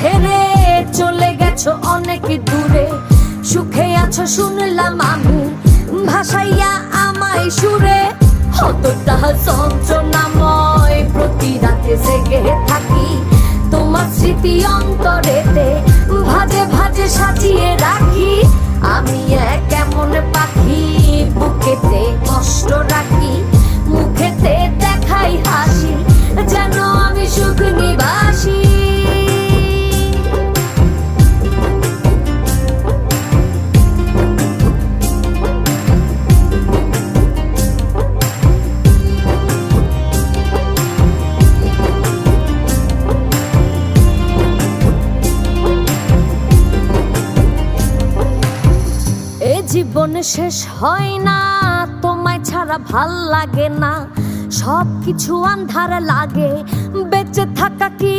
ছেড়ে চলে গেছো অনেক দূরে, সুখে আছো শুনলাম আমি, ভাসাইয়া আমায় সুরে। কতটা যন্ত্রণাময় প্রতি রাতে জেগে থাকি, তোমার স্মৃতি অন্তরেতে ভাজে ভাজে সাজিয়ে রাখি। আমি এক এমন পাখি, বুকেতে কষ্ট রাখি, মুখেতে দেখাই হাসি, যেন আমি সুখ নিবাসী। জীবন শেষ হয় না, তোমায় ছাড়া ভাল লাগে না, সবকিছু আন্ধার লাগে, বেঁচে থাকা কি